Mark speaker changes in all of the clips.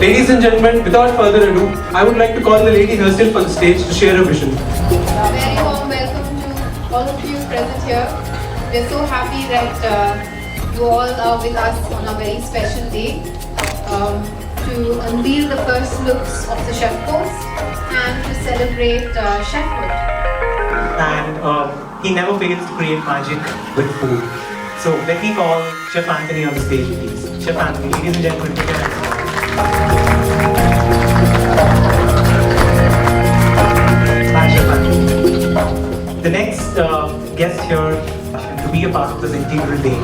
Speaker 1: Ladies and gentlemen, without further ado, I would like to call the lady herself on stage to share her vision.
Speaker 2: Very warm welcome to all of you present here. We are so happy that you all are with us on a very special day to unveil the first looks of the ChefPost and to celebrate chefhood.
Speaker 1: And he never fails to create magic with food. So let me call Chef Anthony on the stage, please. Chef Anthony, ladies and gentlemen, take care. Hi, Chef Anthony. The next guest here to be a part of this integral day,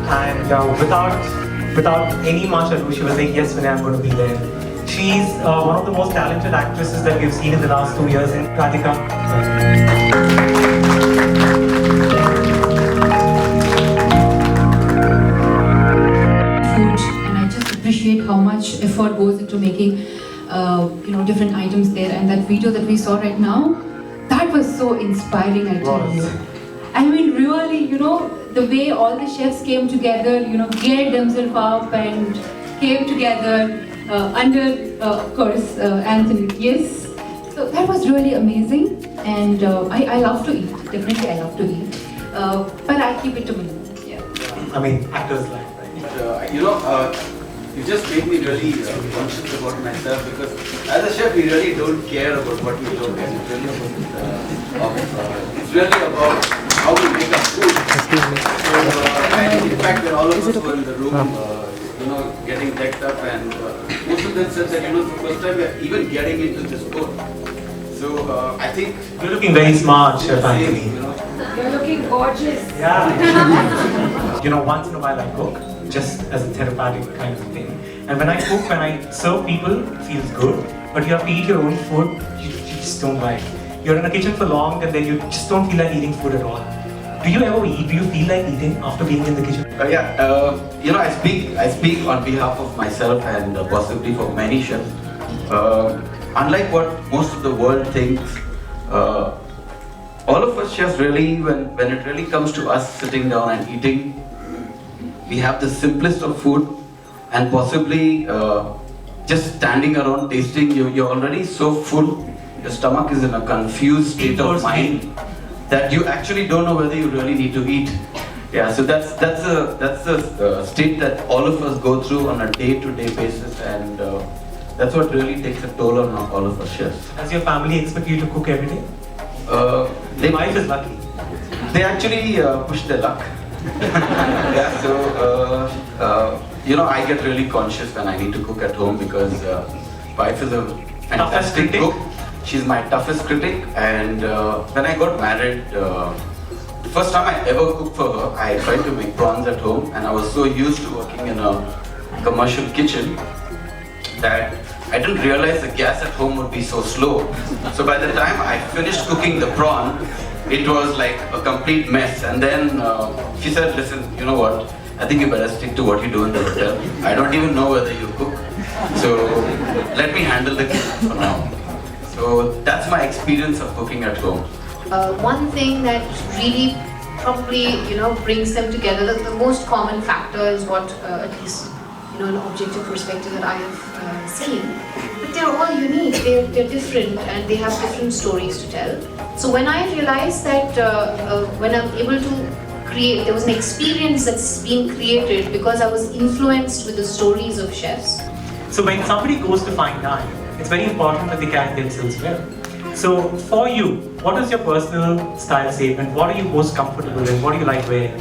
Speaker 1: and without any much ado, she was saying, yes, when I'm going to be there. She's one of the most talented actresses that we've seen in the last 2 years in Radhika.
Speaker 3: Appreciate how much effort goes into making different items there, and that video that we saw right now, that was so inspiring, I tell you. I mean, really, the way all the chefs came together, geared themselves up and came together under, of course, Anthony. Yes, so that was really amazing, and I love to eat. Definitely, I love to eat, but I keep it to me. Yeah.
Speaker 1: I mean, actors like that.
Speaker 4: You just made me really conscious about myself, because as a chef, we really don't care about what we look at. It's really about how we make our food. And in fact, when all of us were in the room, getting decked up, and most of them said that, it's the first time we're even getting into this boat. So I think
Speaker 1: you're looking very smart, Chef Anthony.
Speaker 3: You're looking gorgeous.
Speaker 1: Yeah. Once in a while I cook, just as a therapeutic kind of thing. And when I cook, when I serve people, it feels good. But you have to eat your own food, you just don't like. You're in the kitchen for long, and then you just don't feel like eating food at all. Do you ever eat? Do you feel like eating after being in the kitchen?
Speaker 4: I speak on behalf of myself and possibly for many chefs. Unlike what most of the world thinks, all of us chefs really, when it really comes to us sitting down and eating, we have the simplest of food, and possibly just standing around tasting, you're already so full, your stomach is in a confused state of mind that you actually don't know whether you really need to eat. Yeah, so that's the state that all of us go through on a day-to-day basis, and that's what really takes a toll on all of us chefs.
Speaker 1: Does your family expect you to cook every day?
Speaker 4: They
Speaker 1: Your wife is lucky.
Speaker 4: They actually push their luck. Yeah, so I get really conscious when I need to cook at home because wife is a fantastic cook. She's my toughest critic, and when I got married, the first time I ever cooked for her, I tried to make prawns at home, and I was so used to working in a commercial kitchen that I didn't realize the gas at home would be so slow. So by the time I finished cooking the prawn, it was like a complete mess. And then she said, listen, you know what? I think you better stick to what you do in the hotel. I don't even know whether you cook. So let me handle the kitchen for now. So that's my experience of cooking at home.
Speaker 2: One thing that really probably brings them together, the most common factor is what at least an objective perspective that I have seen. But they're all unique, they're different, and they have different stories to tell. So when I realized that when I'm able to create, there was an experience that's being created because I was influenced with the stories of chefs.
Speaker 1: So when somebody goes to fine dine, it's very important that they carry themselves well. So for you, what is your personal style statement? What are you most comfortable in? What do you like wearing?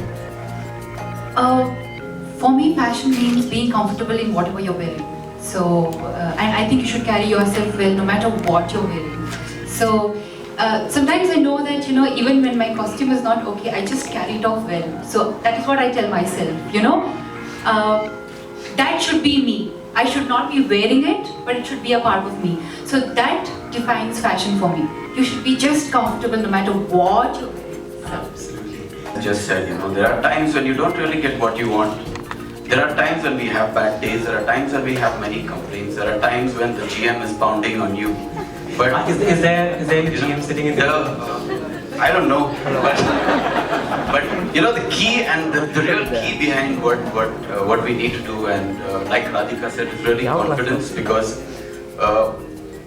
Speaker 3: For me, fashion means being comfortable in whatever you're wearing. So, and I think you should carry yourself well no matter what you're wearing. So, sometimes I know that, even when my costume is not okay, I just carry it off well. So, that is what I tell myself, that should be me. I should not be wearing it, but it should be a part of me. So, that defines fashion for me. You should be just comfortable no matter what you're wearing.
Speaker 1: Absolutely.
Speaker 4: I just said, there are times when you don't really get what you want. There are times when we have bad days, there are times when we have many complaints, there are times when the GM is pounding on you. But
Speaker 1: Is there a GM sitting in there?
Speaker 4: I don't know. But the key and the real key behind what we need to do, and like Radhika said, is really confidence, because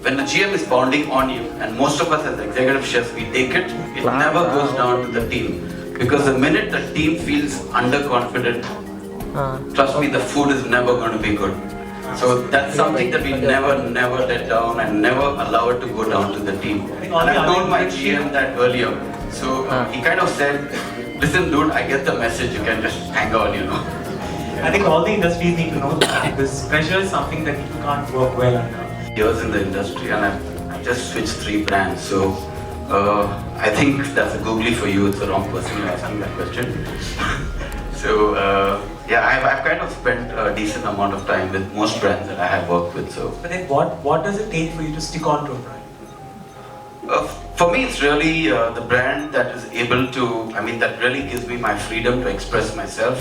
Speaker 4: when the GM is pounding on you, and most of us as executive chefs, we take it never goes down to the team. Because the minute the team feels underconfident, trust me, the food is never going to be good. So that's something that we never let down and never allow it to go down to the team. And I told my GM that earlier. So he kind of said, listen dude, I get the message, you can just hang on,
Speaker 1: I think all the industries need to know that this pressure is something that people can't work well under.
Speaker 4: Years in the industry, and I've just switched 3 brands. So I think that's a googly for you. It's the wrong person you're asking that question. So I've kind of spent a decent amount of time with most brands that I have worked with. So,
Speaker 1: but then what does it take for you to stick on to a brand?
Speaker 4: For me, it's really the brand that is able to, that really gives me my freedom to express myself.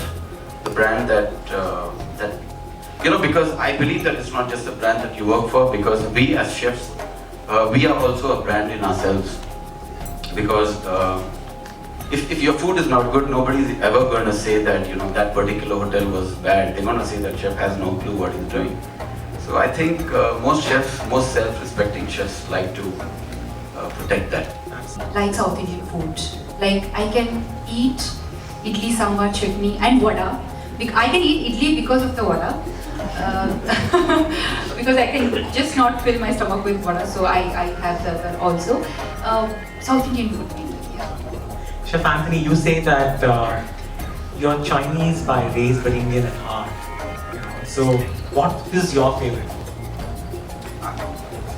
Speaker 4: The brand that because I believe that it's not just a brand that you work for, because we as chefs, we are also a brand in ourselves. Because if your food is not good, nobody's ever going to say that that particular hotel was bad. They're going to say that chef has no clue what he's doing. So I think most chefs, most self-respecting chefs like to protect that.
Speaker 3: Like South Indian food. Like I can eat idli, sambar, chutney and vada. I can eat idli because of the vada. Because I can just not fill my stomach with vada, so I have that also. South Indian food mainly, yeah.
Speaker 1: Chef Anthony, you say that you're Chinese by race but Indian at heart. So what is your favorite food?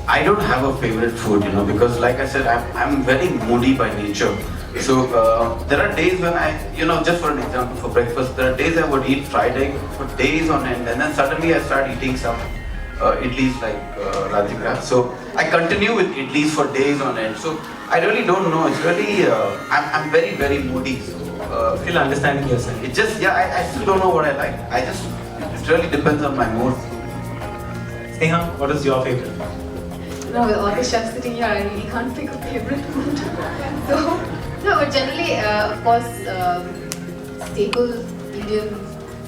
Speaker 4: I don't have a favorite food, because like I said, I'm very moody by nature. So there are days when I, just for an example, for breakfast, there are days I would eat fried egg for days on end, and then suddenly I start eating some idlis like Radhika. So I continue with idlis for days on end. So I really don't know. It's really, I'm very, very moody. So
Speaker 1: Still understanding yourself.
Speaker 4: it just, I still don't know what I like. It really depends on my mood.
Speaker 1: Sneha, what is your favorite?
Speaker 2: No, with all the chefs sitting here, I really can't pick a favorite food. So, no, but generally, of course, staple Indian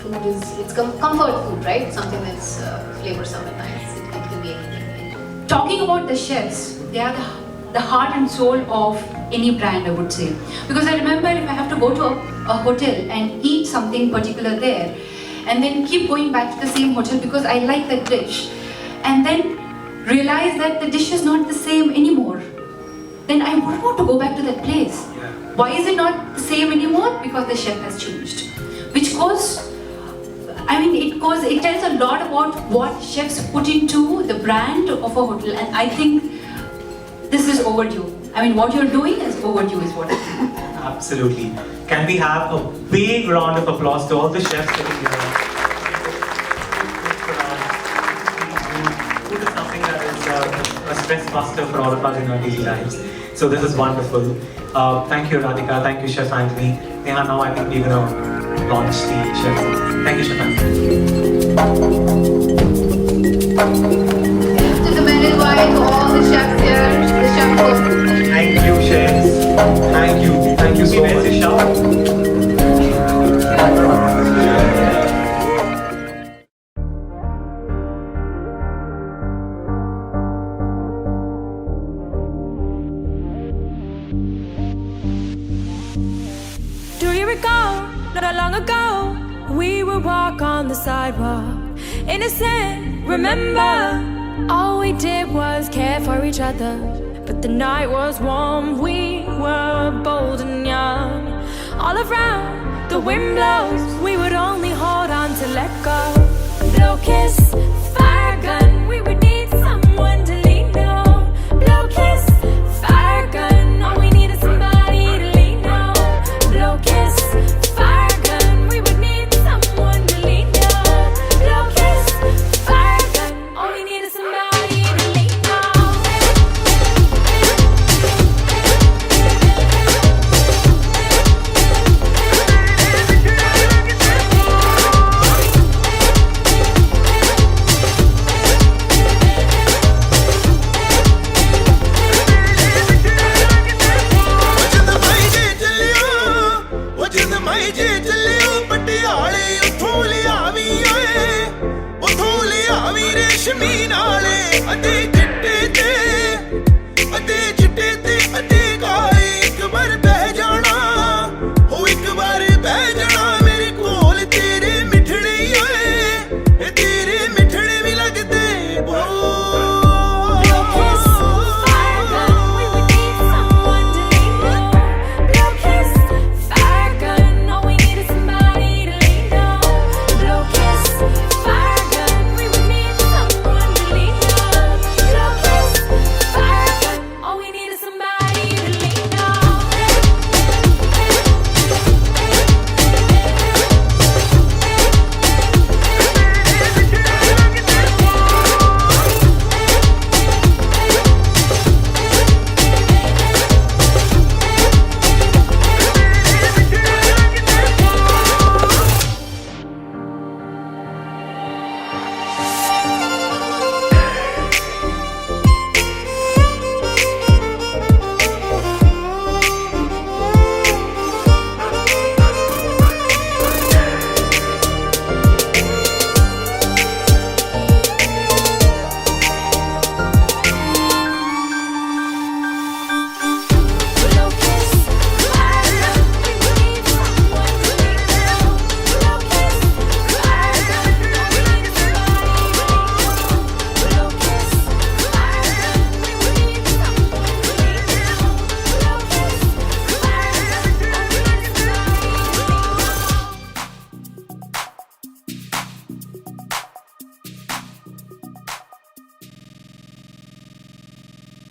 Speaker 2: food is, it's comfort food, right? Something that's flavorsome and nice. It can be anything.
Speaker 3: Talking about the chefs, they are the heart and soul of any brand, I would say. Because I remember if I have to go to a hotel and eat something particular there, and then keep going back to the same hotel because I like that dish, and then realize that the dish is not the same anymore, then I wouldn't want to go back to that place. Why is it not the same anymore? Because the chef has changed. Which it tells a lot about what chefs put into the brand of a hotel, and I think this is overdue. I mean, what you're doing is overdue, is what I think.
Speaker 1: Absolutely. Can we have a big round of applause to all the chefs sitting here? Food is something that is a stress buster for all of us in our daily lives. So this is wonderful. Thank you, Radhika. Thank you, Chef Anthony. Neha, now I think we're going to launch the chef. Thank you, Chef Anthony.
Speaker 2: To the medal wine to all the chefs here, the ChefPost.
Speaker 1: Thank you, chefs. Thank you. Thank you so much.
Speaker 5: Do you recall, not long ago, we would walk on the sidewalk, innocent, remember? All we did was care for each other, but the night was warm, we were bold and young. All around, the wind blows, we would only hold on to let go. Blow kiss, fire gun, we would need someone to lean on. Blow kiss, fire gun, all we need is somebody to lean on. Blow kiss, fire gun, we would need someone to lean on. Blow kiss, fire gun, all we need is somebody to lean on.
Speaker 6: ਰੇਸ਼ਮੀ ਨਾਲੇ ਅਤੇ